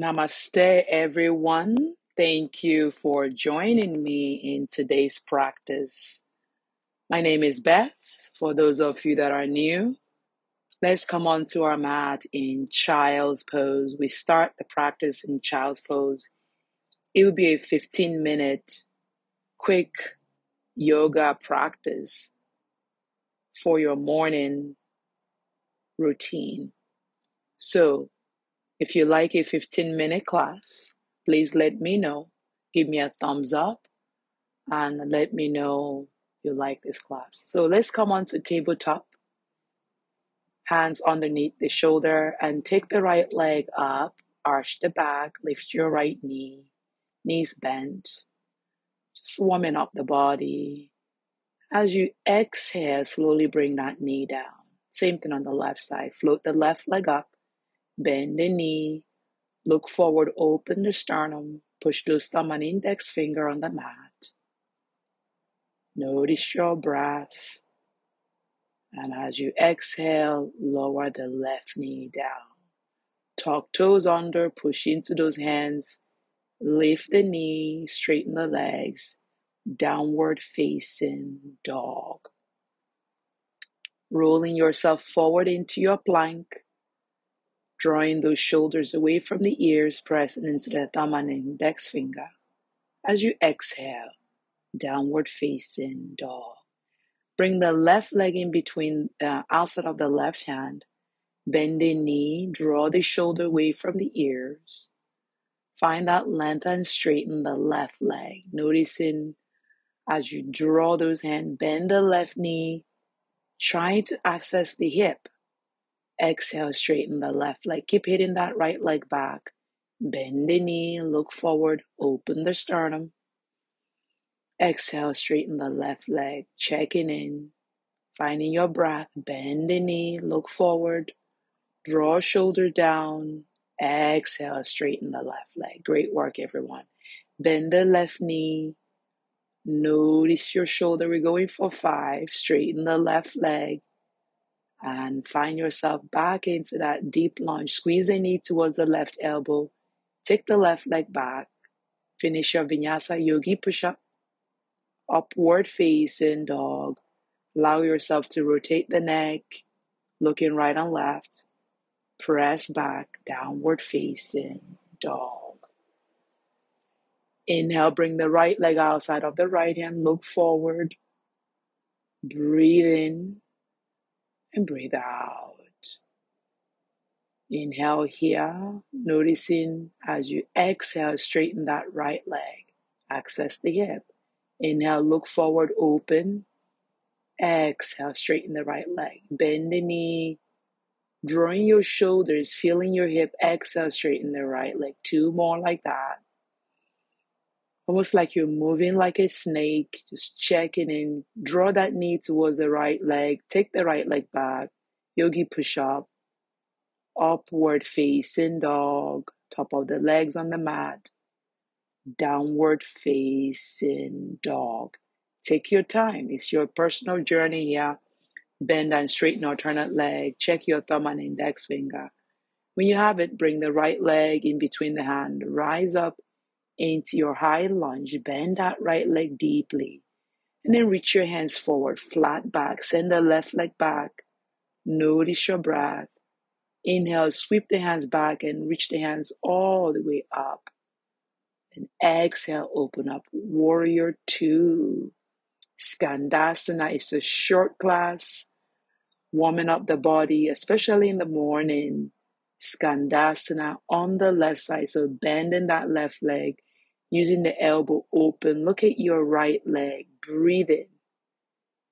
Namaste, everyone. Thank you for joining me in today's practice. My name is Beth. For those of you that are new, let's come onto our mat in child's pose. We start the practice in child's pose. It will be a 15-minute quick yoga practice for your morning routine. So, if you like a 15-minute class, please let me know. Give me a thumbs up and let me know you like this class. So let's come on to tabletop, hands underneath the shoulder, and take the right leg up, arch the back, lift your right knee, knees bent, just warming up the body. As you exhale, slowly bring that knee down. Same thing on the left side. Float the left leg up, bend the knee, look forward, open the sternum, push those thumb and index finger on the mat. Notice your breath. And as you exhale, lower the left knee down. Tuck toes under, push into those hands. Lift the knee, straighten the legs. Downward facing dog. Rolling yourself forward into your plank. Drawing those shoulders away from the ears, pressing into the thumb and index finger. As you exhale, downward facing dog. Bring the left leg in between the outside of the left hand. Bend the knee, draw the shoulder away from the ears. Find that length and straighten the left leg. Noticing as you draw those hands, bend the left knee, trying to access the hip. Exhale, straighten the left leg. Keep hitting that right leg back. Bend the knee, look forward, open the sternum. Exhale, straighten the left leg. Checking in, finding your breath. Bend the knee, look forward. Draw shoulder down. Exhale, straighten the left leg. Great work, everyone. Bend the left knee. Notice your shoulder. We're going for 5. Straighten the left leg. And find yourself back into that deep lunge. Squeeze the knee towards the left elbow. Take the left leg back. Finish your vinyasa yogi push-up. Upward facing dog. Allow yourself to rotate the neck. Looking right and left. Press back, downward facing dog. Inhale, bring the right leg outside of the right hand, look forward. Breathe in and breathe out. Inhale here, noticing as you exhale, straighten that right leg. Access the hip. Inhale, look forward, open. Exhale, straighten the right leg. Bend the knee. Drawing your shoulders, feeling your hip. Exhale, straighten the right leg. 2 more like that. Almost like you're moving like a snake, just checking in. Draw that knee towards the right leg. Take the right leg back. Yogi push up. Upward facing dog. Top of the legs on the mat. Downward facing dog. Take your time. It's your personal journey here. Bend and straighten alternate leg. Check your thumb and index finger. When you have it, bring the right leg in between the hand. Rise up into your high lunge. Bend that right leg deeply. And then reach your hands forward, flat back. Send the left leg back. Notice your breath. Inhale, sweep the hands back and reach the hands all the way up. And exhale, open up. Warrior 2. Skandasana is a short class, warming up the body, especially in the morning. Skandasana on the left side, so bending that left leg, using the elbow open. Look at your right leg, breathe in,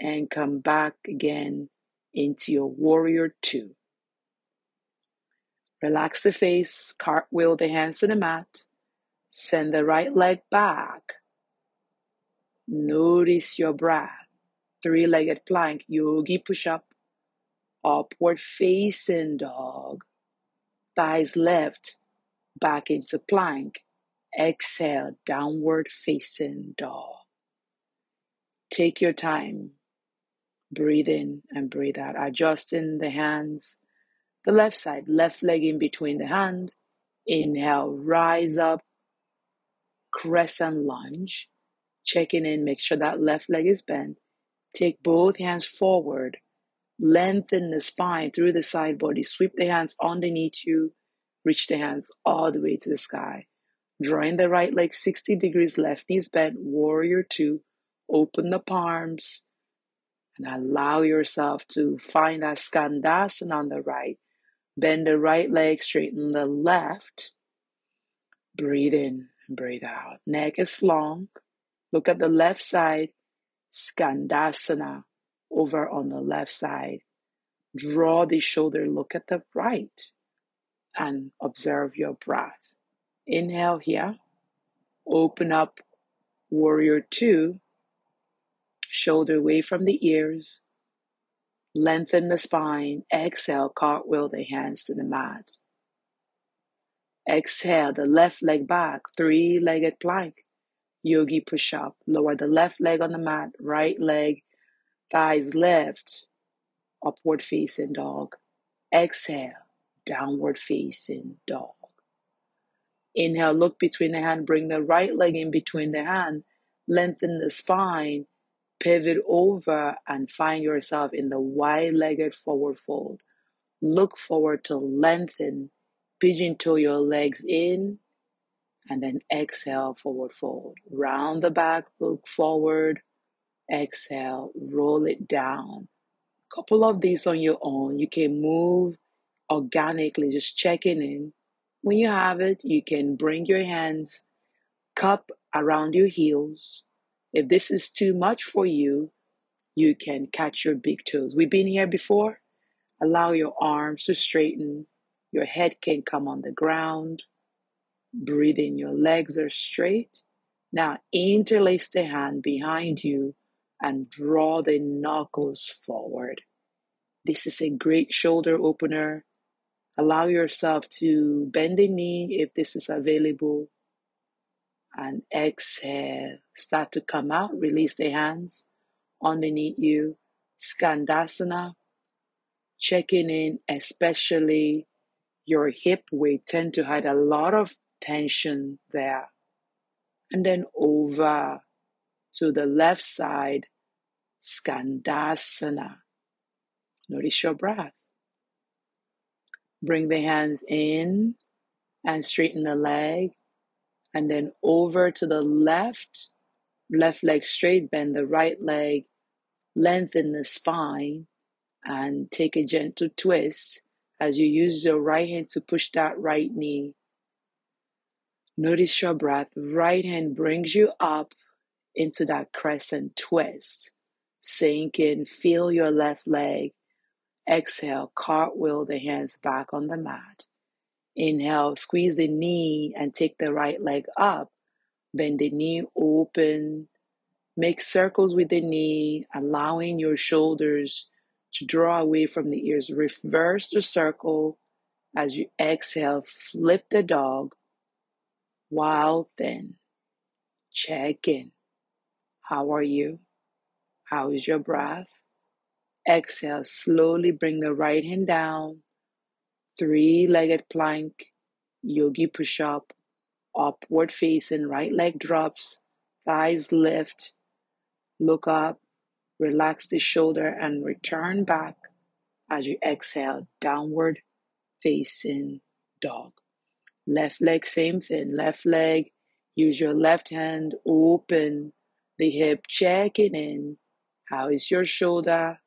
and come back again into your warrior 2. Relax the face, cartwheel the hands to the mat, send the right leg back. Notice your breath. 3-legged plank, yogi push-up, upward facing dog. Thighs left, back into plank. Exhale, downward facing dog. Take your time. Breathe in and breathe out. Adjusting the hands. The left side, left leg in between the hand. Inhale, rise up, Crescent Lunge. Checking in, make sure that left leg is bent. Take both hands forward. Lengthen the spine through the side body. Sweep the hands underneath you. Reach the hands all the way to the sky. Drawing the right leg 60 degrees, left knees bent, warrior two. Open the palms and allow yourself to find that skandasana on the right. Bend the right leg, straighten the left. Breathe in, breathe out. Neck is long. Look at the left side. Skandasana over on the left side. Draw the shoulder, look at the right, and observe your breath. Inhale here. Open up, warrior two. Shoulder away from the ears. Lengthen the spine. Exhale, cartwheel the hands to the mat. Exhale, the left leg back, three-legged plank. Yogi push up. Lower the left leg on the mat, right leg, thighs lift. Upward facing dog. Exhale, downward facing dog. Inhale, look between the hand, bring the right leg in between the hand, lengthen the spine, pivot over and find yourself in the wide-legged forward fold. Look forward to lengthen, pigeon toe your legs in, and then exhale, forward fold. Round the back, look forward, exhale, roll it down. Couple of these on your own. You can move organically, just checking in. When you have it, you can bring your hands cup around your heels. If this is too much for you, you can catch your big toes. We've been here before. Allow your arms to straighten. Your head can come on the ground. Breathe in, your legs are straight. Now interlace the hand behind you and draw the knuckles forward. This is a great shoulder opener. Allow yourself to bend the knee if this is available. And exhale. Start to come out. Release the hands underneath you. Skandasana. Checking in, especially your hip weight tend to hide a lot of tension there. And then over to the left side. Skandasana. Notice your breath. Bring the hands in and straighten the leg. And then over to the left leg straight, bend the right leg, lengthen the spine, and take a gentle twist as you use your right hand to push that right knee. Notice your breath. Right hand brings you up into that crescent twist. Sink in, feel your left leg. Exhale, cartwheel the hands back on the mat. Inhale, squeeze the knee and take the right leg up. Bend the knee open. Make circles with the knee, allowing your shoulders to draw away from the ears. Reverse the circle as you exhale. Flip the dog. While thin. Check in. How are you? How is your breath? Exhale. Slowly bring the right hand down. Three-legged plank. Yogi push up. Upward facing. Right leg drops. Thighs lift. Look up. Relax the shoulder and return back as you exhale, downward facing dog. Left leg, same thing. Left leg, use your left hand, open the hip, checking in. How is your shoulder?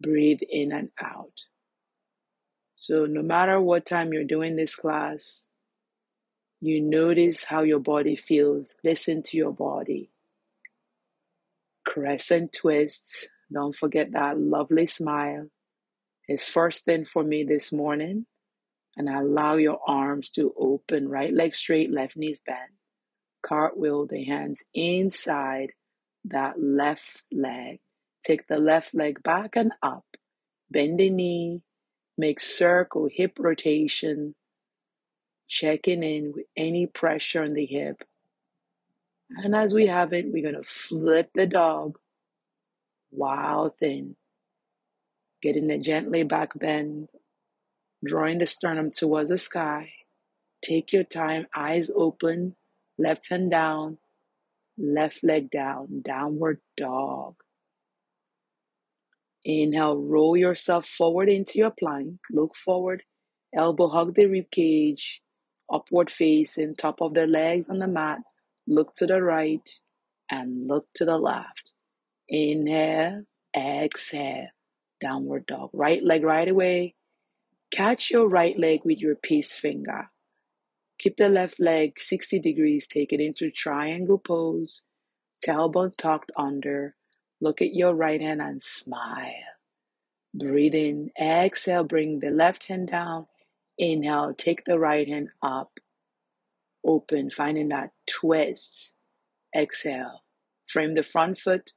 Breathe in and out. So no matter what time you're doing this class, you notice how your body feels. Listen to your body. Crescent twists. Don't forget that lovely smile. It's first thing for me this morning. And allow your arms to open. Right leg straight, left knees bent. Cartwheel the hands inside that left leg. Take the left leg back and up. Bend the knee. Make circle hip rotation. Checking in with any pressure on the hip. And as we have it, we're going to flip the dog while thin. Getting a gently back bend. Drawing the sternum towards the sky. Take your time, eyes open, left hand down, left leg down, downward dog. Inhale, roll yourself forward into your plank. Look forward, elbow hug the rib cage, upward facing, top of the legs on the mat. Look to the right and look to the left. Inhale, exhale, downward dog. Right leg right away. Catch your right leg with your peace finger. Keep the left leg 60 degrees. Take it into triangle pose. Tailbone tucked under. Look at your right hand and smile. Breathe in. Exhale, bring the left hand down. Inhale, take the right hand up. Open, finding that twist. Exhale. Frame the front foot.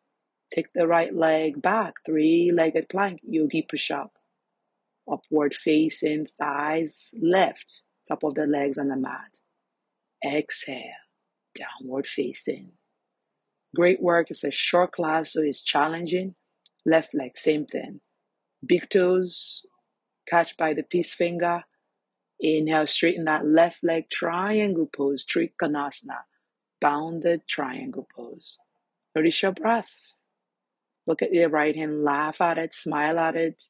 Take the right leg back. Three-legged plank. Yogi Push up. Upward facing, thighs left. Top of the legs on the mat. Exhale. Downward facing. Great work. It's a short class, so it's challenging. Left leg, same thing. Big toes, catch by the peace finger. Inhale, straighten that left leg, triangle pose, Trikonasana, bounded triangle pose. Notice your breath. Look at your right hand, laugh at it, smile at it.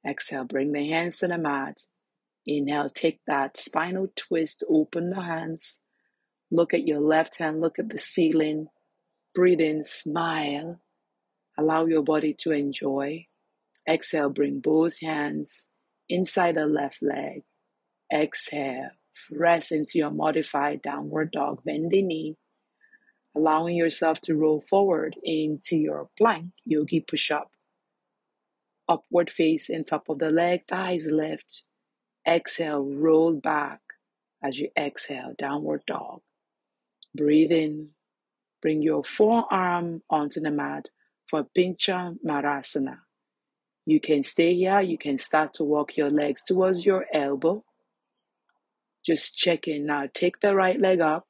Exhale, bring the hands to the mat. Inhale, take that spinal twist, open the hands. Look at your left hand, look at the ceiling. Breathe in, smile. Allow your body to enjoy. Exhale, bring both hands inside the left leg. Exhale, press into your modified downward dog. Bend the knee, allowing yourself to roll forward into your plank, Yogi Push up. Upward face in top of the leg, thighs lift. Exhale, roll back as you exhale, downward dog. Breathe in, bring your forearm onto the mat for Pincha Marasana. You can stay here, you can start to walk your legs towards your elbow. Just check in now. Take the right leg up.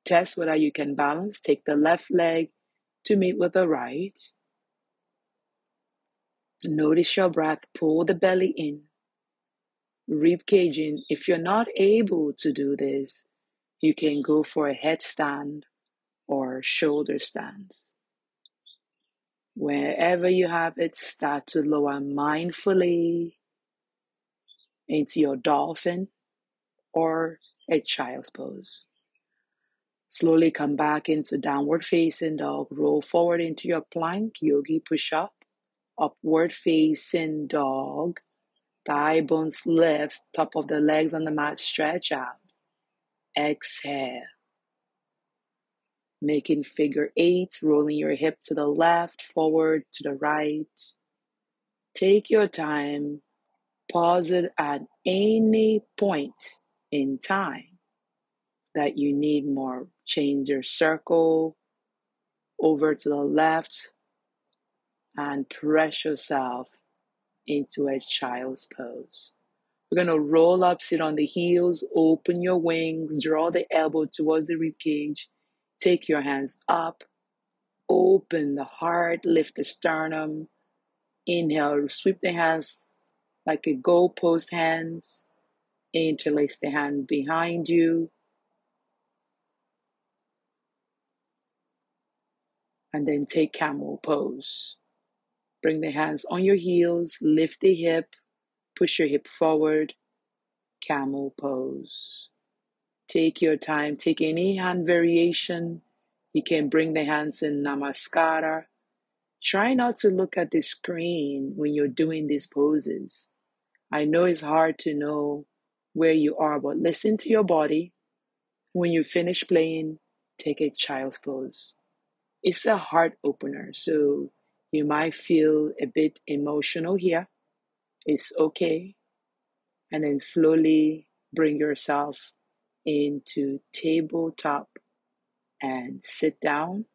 Test whether you can balance. Take the left leg to meet with the right. Notice your breath. Pull the belly in. Rib cage in. If you're not able to do this, you can go for a headstand or shoulder stands. Wherever you have it, start to lower mindfully into your dolphin or a child's pose. Slowly come back into downward facing dog. Roll forward into your plank, Yogi Push up. Upward facing dog. Thigh bones lift. Top of the legs on the mat, stretch out. Exhale. Making figure eight, rolling your hip to the left, forward to the right. Take your time. Pause it at any point in time that you need more. Change your circle over to the left and press yourself into a child's pose. We're going to roll up, sit on the heels, open your wings, draw the elbow towards the ribcage. Take your hands up, open the heart, lift the sternum. Inhale, sweep the hands like a goalpost hands. Interlace the hand behind you. And then take camel pose. Bring the hands on your heels, lift the hip, push your hip forward, camel pose. Take your time, take any hand variation. You can bring the hands in Namaskara. Try not to look at the screen when you're doing these poses. I know it's hard to know where you are, but listen to your body. When you finish playing, take a child's pose. It's a heart opener, so you might feel a bit emotional here. It's okay. And then slowly bring yourself into tabletop and sit down.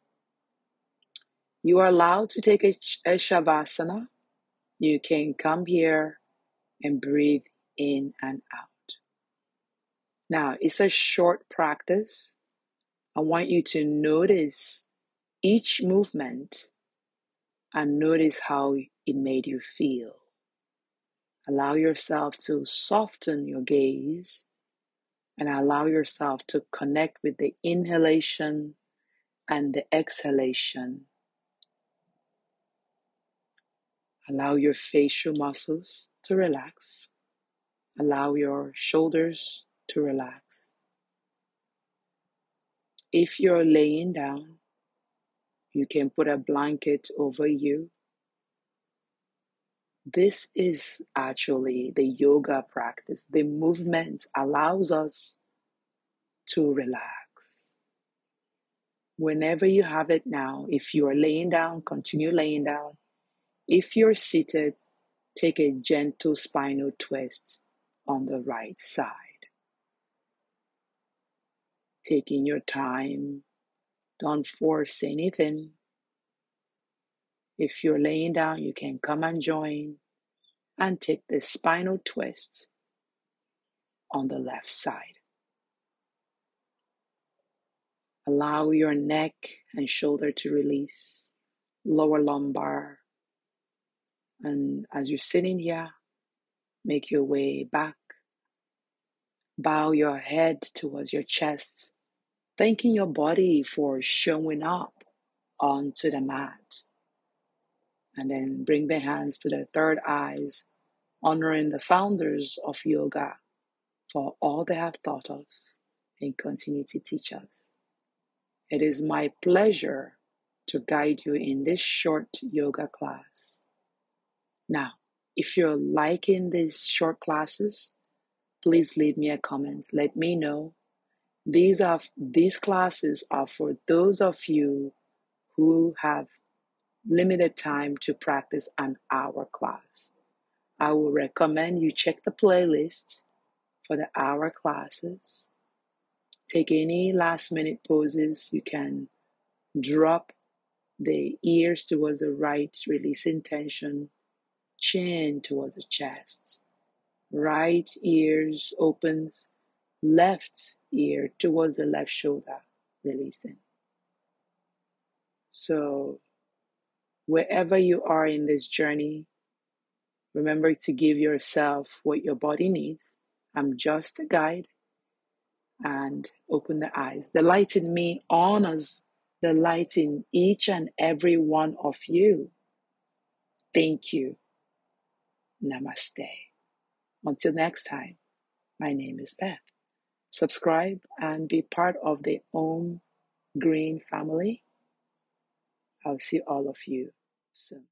You are allowed to take a Shavasana. You can come here and breathe in and out. Now, it's a short practice. I want you to notice each movement and notice how it made you feel. Allow yourself to soften your gaze And allow yourself to connect with the inhalation and the exhalation. Allow your facial muscles to relax. Allow your shoulders to relax. If you're laying down, you can put a blanket over you. This is actually the yoga practice. The movement allows us to relax. Whenever you have it now, if you are laying down, continue laying down. If you're seated, take a gentle spinal twist on the right side. Taking your time, don't force anything. If you're laying down, you can come and join and take the spinal twist on the left side. Allow your neck and shoulder to release, lower lumbar. And as you're sitting here, make your way back. Bow your head towards your chest, thanking your body for showing up onto the mat. And then bring the hands to the third eyes, honoring the founders of yoga for all they have taught us and continue to teach us. It is my pleasure to guide you in this short yoga class. Now, if you're liking these short classes, please leave me a comment. Let me know. These classes are for those of you who have limited time to practice an hour class. I will recommend you check the playlist for the hour classes. Take any last minute poses. You can drop the ears towards the right, releasing tension, chin towards the chest. Right ears opens, left ear towards the left shoulder, releasing. So wherever you are in this journey, remember to give yourself what your body needs. I'm just a guide, and open the eyes. The light in me honors the light in each and every one of you. Thank you. Namaste. Until next time, my name is Beth. Subscribe and be part of the Om Green family. I'll see all of you soon.